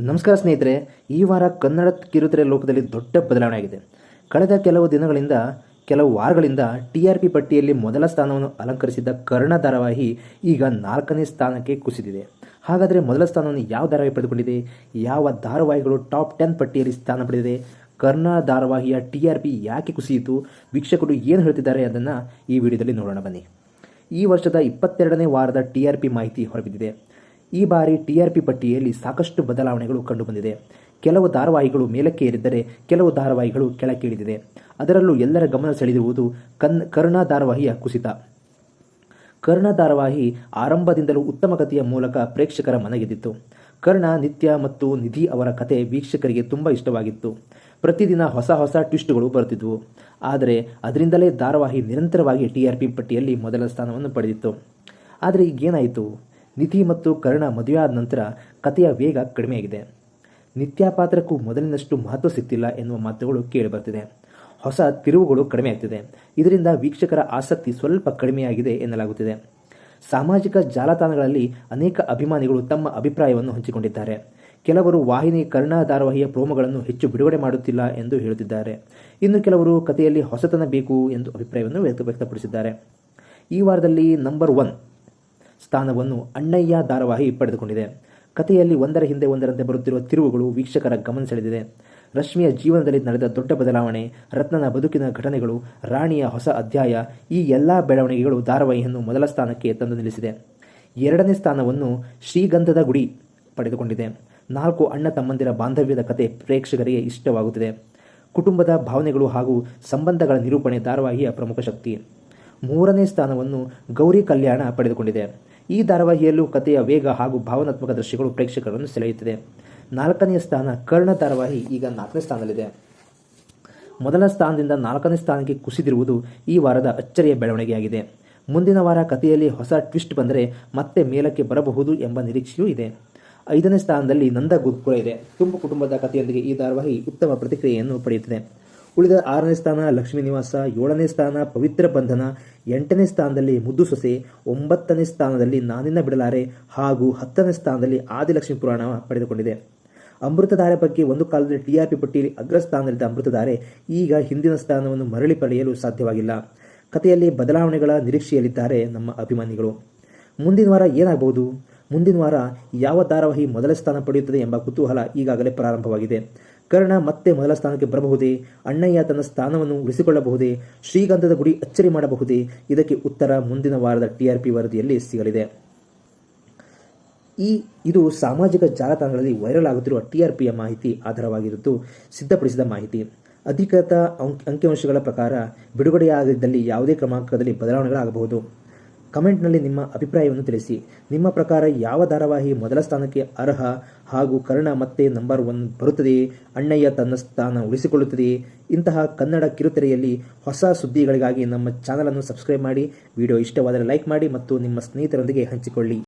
ನಮಸ್ಕಾರ ಸ್ನೇಹಿತರೆ, ಈ ವಾರ ಕನ್ನಡ ಕಿರುತೆರೆ ಲೋಕದಲ್ಲಿ ದೊಡ್ಡ ಬದಲಾವಣೆ ಆಗಿದೆ. ಕಳೆದ ಕೆಲವು ವಾರಗಳಿಂದ TRP ಪಟ್ಟಿಯಲ್ಲಿ ಮೊದಲ ಸ್ಥಾನವನ್ನು ಅಲಂಕರಿಸಿದ್ದ ಕರ್ಣ ಧಾರಾವಾಹಿ ಈಗ 4ನೇ ಸ್ಥಾನಕ್ಕೆ ಕುಸಿದಿದೆ. ಹಾಗಾದರೆ ಮೊದಲ ಸ್ಥಾನವನ್ನು ಯಾವ ಧಾರಾವಾಹಿ ಪಡೆದುಕೊಂಡಿದೆ? ಯಾವ ಧಾರಾವಾಹಿಗಳು ಟಾಪ್ 10 ಪಟ್ಟಿಯಲ್ಲಿ ಸ್ಥಾನ ಪಡೆದಿದೆ? ಕರ್ಣ ಧಾರಾವಾಹಿಯ TRP ಯಾಕೆ ಕುಸಿಯಿತು? ವೀಕ್ಷಕರು ಏನು ಹೇಳ್ತಿದ್ದಾರೆ ಅದನ್ನು ಈ ವಿಡಿಯೋದಲ್ಲಿ ನೋಡೋಣ ಬನ್ನಿ. ಈ ವರ್ಷದ 22ನೇ ವಾರದ TRP ಮಾಹಿತಿ ಹೊರಬಿದ್ದಿದೆ. ಈ ಬಾರಿ TRP ಪಟ್ಟಿಯಲ್ಲಿ ಸಾಕಷ್ಟು ಬದಲಾವಣೆಗಳು ಕಂಡುಬಂದಿದೆ. ಕೆಲವು ಧಾರಾವಾಹಿಗಳು ಮೇಲಕ್ಕೆ ಏರಿದ್ದರೆ ಕೆಲವು ಧಾರಾವಾಹಿಗಳು ಕೆಳಕ್ಕೆ ಇಳಿದಿದೆ. ಅದರಲ್ಲೂ ಎಲ್ಲರ ಗಮನ ಸೆಳೆದಿರುವುದು ಕರ್ಣ ಧಾರಾವಾಹಿಯ ಕುಸಿತ. ಕರ್ಣ ಧಾರಾವಾಹಿ ಆರಂಭದಿಂದಲೂ ಉತ್ತಮ ಕಥೆಯ ಮೂಲಕ ಪ್ರೇಕ್ಷಕರ ಮನಗೆದ್ದಿತ್ತು. ಕರ್ಣ, ನಿತ್ಯ ಮತ್ತು ನಿಧಿ ಅವರ ಕತೆ ವೀಕ್ಷಕರಿಗೆ ತುಂಬ ಇಷ್ಟವಾಗಿತ್ತು. ಪ್ರತಿದಿನ ಹೊಸ ಟ್ವಿಸ್ಟ್ಗಳು ಬರುತ್ತಿದ್ದವು. ಆದರೆ ಅದರಿಂದಲೇ ಧಾರಾವಾಹಿ ನಿರಂತರವಾಗಿ TRP ಪಟ್ಟಿಯಲ್ಲಿ ಮೊದಲ ಸ್ಥಾನವನ್ನು ಪಡೆದಿತ್ತು. ಆದರೆ ಈಗೇನಾಯಿತು? ನಿಧಿ ಮತ್ತು ಕರ್ಣ ಮದುವೆಯಾದ ನಂತರ ಕಥೆಯ ವೇಗ ಕಡಿಮೆಯಾಗಿದೆ. ನಿತ್ಯ ಪಾತ್ರಕ್ಕೂ ಮೊದಲಿನಷ್ಟು ಮಹತ್ವ ಸಿಗ್ತಿಲ್ಲ ಎನ್ನುವ ಮಾತುಗಳು ಕೇಳಿಬರ್ತಿದೆ. ಹೊಸ ತಿರುವುಗಳು ಕಡಿಮೆ ಆಗ್ತಿದೆ. ಇದರಿಂದ ವೀಕ್ಷಕರ ಆಸಕ್ತಿ ಸ್ವಲ್ಪ ಕಡಿಮೆಯಾಗಿದೆ ಎನ್ನಲಾಗುತ್ತಿದೆ. ಸಾಮಾಜಿಕ ಜಾಲತಾಣಗಳಲ್ಲಿ ಅನೇಕ ಅಭಿಮಾನಿಗಳು ತಮ್ಮ ಅಭಿಪ್ರಾಯವನ್ನು ಹಂಚಿಕೊಂಡಿದ್ದಾರೆ. ಕೆಲವರು ವಾಹಿನಿ ಕರ್ಣ ಧಾರಾವಾಹಿಯ ಪ್ರೋಮೋಗಳನ್ನು ಹೆಚ್ಚು ಬಿಡುಗಡೆ ಮಾಡುತ್ತಿಲ್ಲ ಎಂದು ಹೇಳುತ್ತಿದ್ದಾರೆ. ಇನ್ನು ಕೆಲವರು ಕಥೆಯಲ್ಲಿ ಹೊಸತನ ಬೇಕು ಎಂದು ಅಭಿಪ್ರಾಯವನ್ನು ವ್ಯಕ್ತಪಡಿಸಿದ್ದಾರೆ. ಈ ವಾರದಲ್ಲಿ ನಂಬರ್ 1 ಸ್ಥಾನವನ್ನು ಅಣ್ಣಯ್ಯ ಧಾರಾವಾಹಿ ಪಡೆದುಕೊಂಡಿದೆ. ಕಥೆಯಲ್ಲಿ ಒಂದರ ಹಿಂದೆ ಒಂದರಂತೆ ಬರುತ್ತಿರುವ ತಿರುವುಗಳು ವೀಕ್ಷಕರ ಗಮನ ಸೆಳೆದಿದೆ. ರಶ್ಮಿಯ ಜೀವನದಲ್ಲಿ ನಡೆದ ದೊಡ್ಡ ಬದಲಾವಣೆ, ರತ್ನನ ಬದುಕಿನ ಘಟನೆಗಳು, ರಾಣಿಯ ಹೊಸ ಅಧ್ಯಾಯ, ಈ ಎಲ್ಲ ಬೆಳವಣಿಗೆಗಳು ಧಾರಾವಾಹಿಯನ್ನು ಮೊದಲ ಸ್ಥಾನಕ್ಕೆ ತಂದು ನಿಲ್ಲಿಸಿದೆ. 2ನೇ ಸ್ಥಾನವನ್ನು ಶ್ರೀಗಂಧದ ಗುಡಿ ಪಡೆದುಕೊಂಡಿದೆ. 4 ಅಣ್ಣ ತಮ್ಮಂದಿರ ಬಾಂಧವ್ಯದ ಕತೆ ಪ್ರೇಕ್ಷಕರಿಗೆ ಇಷ್ಟವಾಗುತ್ತಿದೆ. ಕುಟುಂಬದ ಭಾವನೆಗಳು ಹಾಗೂ ಸಂಬಂಧಗಳ ನಿರೂಪಣೆ ಧಾರಾವಾಹಿಯ ಪ್ರಮುಖ ಶಕ್ತಿ. 3ನೇ ಸ್ಥಾನವನ್ನು ಗೌರಿ ಕಲ್ಯಾಣ ಪಡೆದುಕೊಂಡಿದೆ. ಈ ಧಾರಾವಾಹಿಯಲ್ಲೂ ಕಥೆಯ ವೇಗ ಹಾಗೂ ಭಾವನಾತ್ಮಕ ದೃಶ್ಯಗಳು ಪ್ರೇಕ್ಷಕರನ್ನು ಸೆಳೆಯುತ್ತಿದೆ. 4ನೇ ಸ್ಥಾನ ಕರ್ಣ ಧಾರಾವಾಹಿ ಈಗ 4ನೇ ಸ್ಥಾನದಲ್ಲಿದೆ. ಮೊದಲ ಸ್ಥಾನದಿಂದ 4ನೇ ಸ್ಥಾನಕ್ಕೆ ಕುಸಿದಿರುವುದು ಈ ವಾರದ ಅಚ್ಚರಿಯ ಬೆಳವಣಿಗೆಯಾಗಿದೆ. ಮುಂದಿನ ವಾರ ಕಥೆಯಲ್ಲಿ ಹೊಸ ಟ್ವಿಸ್ಟ್ ಬಂದರೆ ಮತ್ತೆ ಮೇಲಕ್ಕೆ ಬರಬಹುದು ಎಂಬ ನಿರೀಕ್ಷೆಯೂ ಇದೆ. 5ನೇ ಸ್ಥಾನದಲ್ಲಿ ನಂದ ಗುರುಕುಲ ಇದೆ. ತುಂಬು ಕುಟುಂಬದ ಕಥೆಯೊಂದಿಗೆ ಈ ಧಾರಾವಾಹಿ ಉತ್ತಮ ಪ್ರತಿಕ್ರಿಯೆಯನ್ನು ಪಡೆಯುತ್ತಿದೆ. ಉಳಿದ 6ನೇ ಸ್ಥಾನ ಲಕ್ಷ್ಮೀ ನಿವಾಸ, 7ನೇ ಸ್ಥಾನ ಪವಿತ್ರ ಬಂಧನ, 8ನೇ ಸ್ಥಾನದಲ್ಲಿ ಮುದ್ದು ಸೊಸೆ, 9ನೇ ಸ್ಥಾನದಲ್ಲಿ ನಾನಿನ್ನ ಬಿಡಲಾರೆ ಹಾಗೂ 10ನೇ ಸ್ಥಾನದಲ್ಲಿ ಆದಿಲಕ್ಷ್ಮಿ ಪುರಾಣ ಪಡೆದುಕೊಂಡಿದೆ. ಅಮೃತಧಾರೆ ಬಗ್ಗೆ ಒಂದು ಕಾಲದಲ್ಲಿ TRP ಪಟ್ಟಿಯಲ್ಲಿ ಅಗ್ರಸ್ಥಾನದಲ್ಲಿದ್ದ ಅಮೃತಧಾರೆ ಈಗ ಹಿಂದಿನ ಸ್ಥಾನವನ್ನು ಮರಳಿ ಪಡೆಯಲು ಸಾಧ್ಯವಾಗಿಲ್ಲ. ಕಥೆಯಲ್ಲಿ ಬದಲಾವಣೆಗಳ ನಿರೀಕ್ಷೆಯಲ್ಲಿದ್ದಾರೆ ನಮ್ಮ ಅಭಿಮಾನಿಗಳು. ಮುಂದಿನ ವಾರ ಏನಾಗಬಹುದು? ಮುಂದಿನ ವಾರ ಯಾವ ಧಾರಾವಾಹಿ ಮೊದಲ ಸ್ಥಾನ ಪಡೆಯುತ್ತದೆ ಎಂಬ ಕುತೂಹಲ ಈಗಾಗಲೇ ಪ್ರಾರಂಭವಾಗಿದೆ. ಕರ್ಣ ಮತ್ತೆ ಮೊದಲ ಸ್ಥಾನಕ್ಕೆ ಬರಬಹುದೇ? ಅಣ್ಣಯ್ಯ ತನ್ನ ಸ್ಥಾನವನ್ನು ಉಳಿಸಿಕೊಳ್ಳಬಹುದೇ? ಶ್ರೀಗಂಧದ ಗುಡಿ ಅಚ್ಚರಿ ಮಾಡಬಹುದೇ? ಇದಕ್ಕೆ ಉತ್ತರ ಮುಂದಿನ ವಾರದ TRP ವರದಿಯಲ್ಲಿ ಸಿಗಲಿದೆ. ಇದು ಸಾಮಾಜಿಕ ಜಾಲತಾಣಗಳಲ್ಲಿ ವೈರಲ್ ಆಗುತ್ತಿರುವ TRPಯ ಮಾಹಿತಿ ಆಧಾರವಾಗಿದ್ದು ಸಿದ್ಧಪಡಿಸಿದ ಮಾಹಿತಿ. ಅಧಿಕೃತ ಅಂಕಿಅಂಶಗಳ ಪ್ರಕಾರ ಬಿಡುಗಡೆಯಾಗದಿದ್ದಲ್ಲಿ ಯಾವುದೇ ಕ್ರಮಾಂಕದಲ್ಲಿ ಬದಲಾವಣೆಗಳಾಗಬಹುದು. ಕಮೆಂಟ್ನಲ್ಲಿ ನಿಮ್ಮ ಅಭಿಪ್ರಾಯವನ್ನು ತಿಳಿಸಿ. ನಿಮ್ಮ ಪ್ರಕಾರ ಯಾವ ಧಾರಾವಾಹಿ ಮೊದಲ ಸ್ಥಾನಕ್ಕೆ ಅರ್ಹ ಹಾಗೂ ಕರ್ಣ ಮತ್ತೆ ನಂಬರ್ 1 ಬರುತ್ತದೆಯೇ? ಅಣ್ಣಯ್ಯ ತನ್ನ ಸ್ಥಾನ ಉಳಿಸಿಕೊಳ್ಳುತ್ತದೆಯೇ? ಇಂತಹ ಕನ್ನಡ ಕಿರುತೆರೆಯಲ್ಲಿ ಹೊಸ ಸುದ್ದಿಗಳಿಗಾಗಿ ನಮ್ಮ ಚಾನಲನ್ನು ಸಬ್ಸ್ಕ್ರೈಬ್ ಮಾಡಿ. ವಿಡಿಯೋ ಇಷ್ಟವಾದರೆ ಲೈಕ್ ಮಾಡಿ ಮತ್ತು ನಿಮ್ಮ ಸ್ನೇಹಿತರೊಂದಿಗೆ ಹಂಚಿಕೊಳ್ಳಿ.